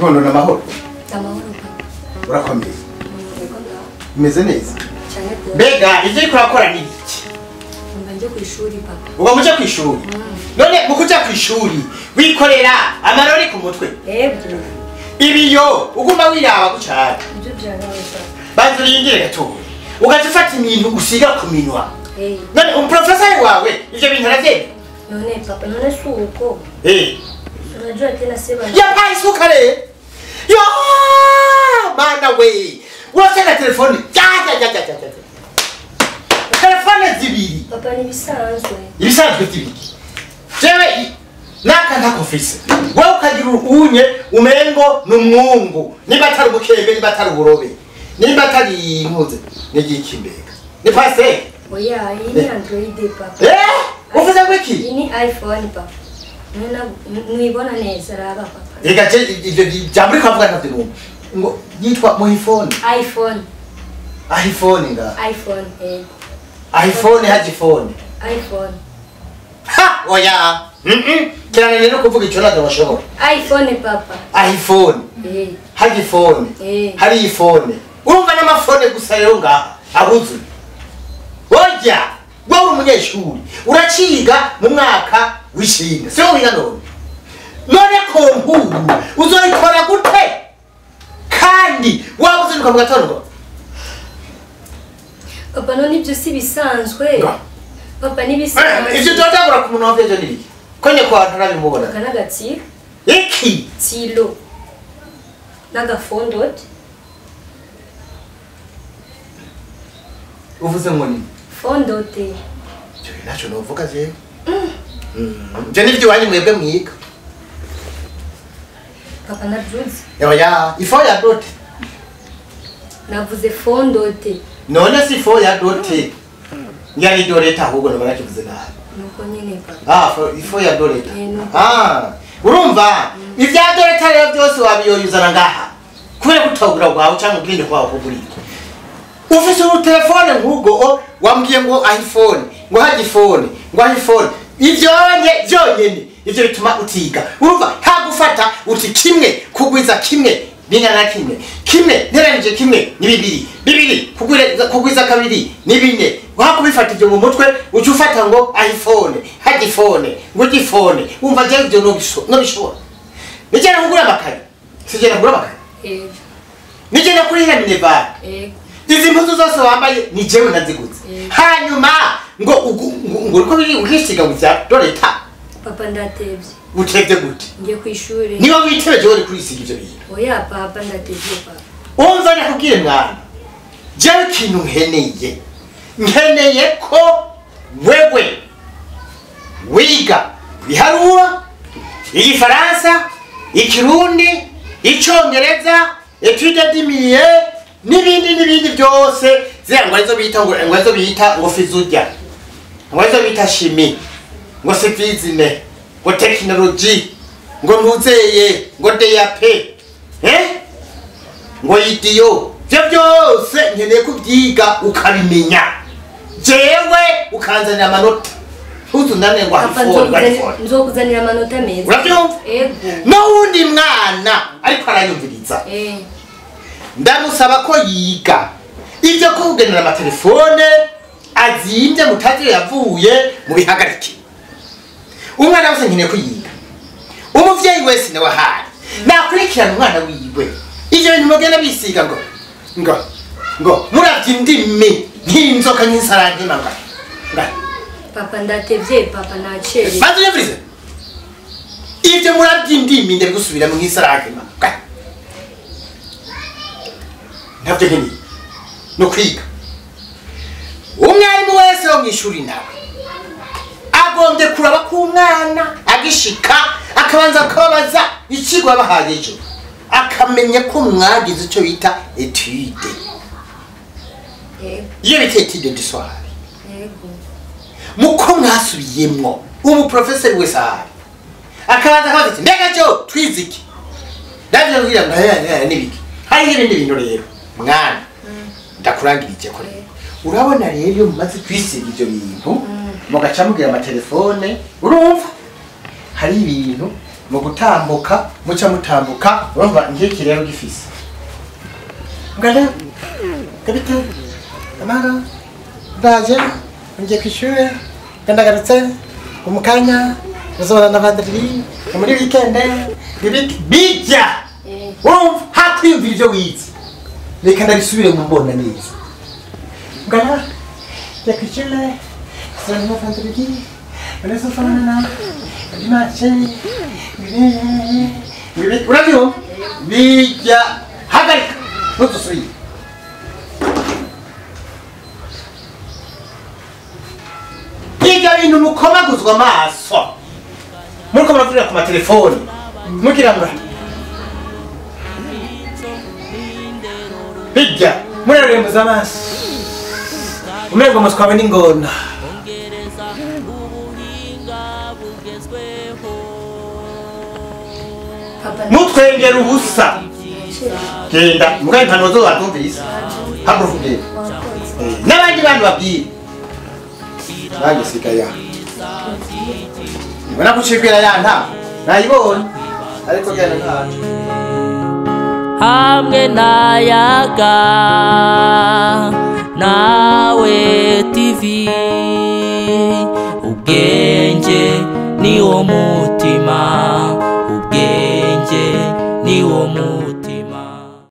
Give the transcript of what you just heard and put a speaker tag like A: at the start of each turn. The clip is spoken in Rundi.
A: kibondo n'amahoro
B: Amahoro.
A: urakomeye imeze neza
B: Cyane ko
A: mbega ivyo uriko urakora ni iki
B: njye ku ishuri papa.
A: uba muje ku ishuri none mu kuja ku ishuri wikorera amarori ku mutwe
B: Ebyo.
A: ibiyo uguma wiraba gucana
B: Ibyo byarawe papa.
A: banza urindire gatoya ugaca ufata ibintu usiga ku minwa
B: Eh.
A: none umuprofesori wawe ivyo bintu aravyemera
B: None papa none suko. Unajua tena sema
A: yampaye isuka rero yo mana we urasanga telefone telefone zibiri
B: papa ni bisanzwe.
A: ibisanzwe zibiri jewe naka ntakofise wowe ukagira urunye umengo n'umwungu nimba atari ubukembe nimba atari uburobe nimba atari impuze n'igiki mbega ni pase
B: Oya, hii ni Android papa.
A: uvuze ngo iki
B: Hii ni iPhone papa. Nuna mwibona neza raba papa.
A: reka je ivyo jambo riko avuga navyo numva ngo yitwa mu iPhone iPhone nga
B: iPhone
A: iPhone haji phone
B: iPhone.
A: ha oya kirana rero kuvuga ico navyo bashobora
B: iPhone papa.
A: iPhone haji phone hari iPhone urumva n'amafone gusa rero ngaha abuzu oya wowe umunyeshuri uraciga mu mwaka wishinga sio wiga none kompuru uzoyikora gute kandi wabuze nuka mu gatondo
B: Papa none ibyo si bisanzwe. Papa ni bisanzwe.
A: ivyo dodagura ku muntu wavyo nibiki konye kwa ntarabimubona
B: Kana gati
A: iki
B: tilo. Naga fondot.
A: uvuze ngo ni
B: Fondote.
A: cyo naco novuga je je nivyo wanyu mwebwe mwiga
B: Papa na drugs.
A: oya ifo ya dote
B: Navuze fondote.
A: none si ifo ya dote ngari doreta ahubwo no barakivuze nabi
B: Nuko nyene papa.
A: ifo ya doreta
B: Nuko.
A: urumva ivya doreta rero byose wabiyoyuzana ngaha kubera gutogura bwawe cyangwa ubwinde kwawe kugurira ufise utelefone nk'ubwo wambwiye ngo iPhone ngo haji phone ngo iPhone ivyonye byonyene ivyo bituma utiga urumva nta gufata uti kimwe kugwiza kimwe bingana kimwe nteranije kimwe ni bibiri kugwiza kabiri ni bine wakubifata ibyo mu mutwe uca ufata ngo iPhone haji phone ngo iphone umva je ibyo no bishobora nigera kugura amakaye sigera kugura amakaye nigera kuri hira mineva izi mpuzu zose wambaye ni jewe naziguze hanyuma ngo uriko biri ukisiga mu vya doreta
B: Papa ndatevye.
A: utevye gute
B: Ngiye ku ishuri.
A: niba witebeje uri kurisiga ivyo bintu
B: Oya papa ndatevye papa.
A: umva nakubwire mwana jewe ikintu nkeneye ko wewe wiga biharura igifaransa ikirundi icongereza etude dimiye n'ibindi byose zira ngo arizo bita ngo fizurya ngo arizo bita shimi ngo civisme ngo technology ngo ntuzeye ngo DAP ngo idiyo byo byose nkeneye kubyiga ukabimenya jewe ukanzanira amanota ntuzunane ngo
B: nzokuzanira amanota meza
A: urabyumva n'uwundi mwana ariko aranyumviriza ndamusaba ko yiga ibyo kugenera amatelefone azimbye mutazi yavuye mu bihagarike umwana wese nkeneye ko yiga umuvyeyi wese nawe ahari nakurikirana umwana wiwe ivyo bintu mugenda bisiga ngo muravye indimi nk'inzoka nk'insarankima nga
B: papa ndatevye papa nacere
A: maze yevurize ivyo muravye indimi ndari gusubiramo nk'insarankima ntabyo nkeneye no kwiga umwarimu wese wo mw'ishuri nawe agombye kuraba ku mwana agishika akabanza akababaza ikigwa bahaye ejo akamenya ko mwagize icyo bita etude iyo bita etude du soir muko mwasubiyemwo umuprofeseri wese ahari akabanza akabaza ati mbega jo twize iki ndabyo ngira ngo n'ibiki hari n'ibindi bintu rero mwana ndakurangirije ko urabona rero iyo mumaze kwisiga ibyo bintu mugaca mugira amatelefone urumva hari ibintu mu gutambuka muca mutambuka urumva ngiki rero gifise ngale kabita amara ndaje ngiye kwishure kandagarutse umukanya uzobana na vandri muri weekend bijya urumva hakwiyumvira ibyo wize reka ndabisubire mu mbona neza ngala ngiye kwishure sana na vandri Vanessa Fanana, Dimache, Uradio, Bija, Hagarika, not to see. Bija ino mukoma guzwa maso. Muriko muravugira ku matelefoni. Mukirangura. Bija, murarembuza maso. Umengo muskwabe n'ingona. Nutwengera ubusa genda mugaye ntanozo watumvise hakuvuge n'abandi bantu babwira nange sikaya ibona kucibwira yanta nayibonye ariko genda ntacu
C: hamwe nayaga nawe TV ubwenge ni wo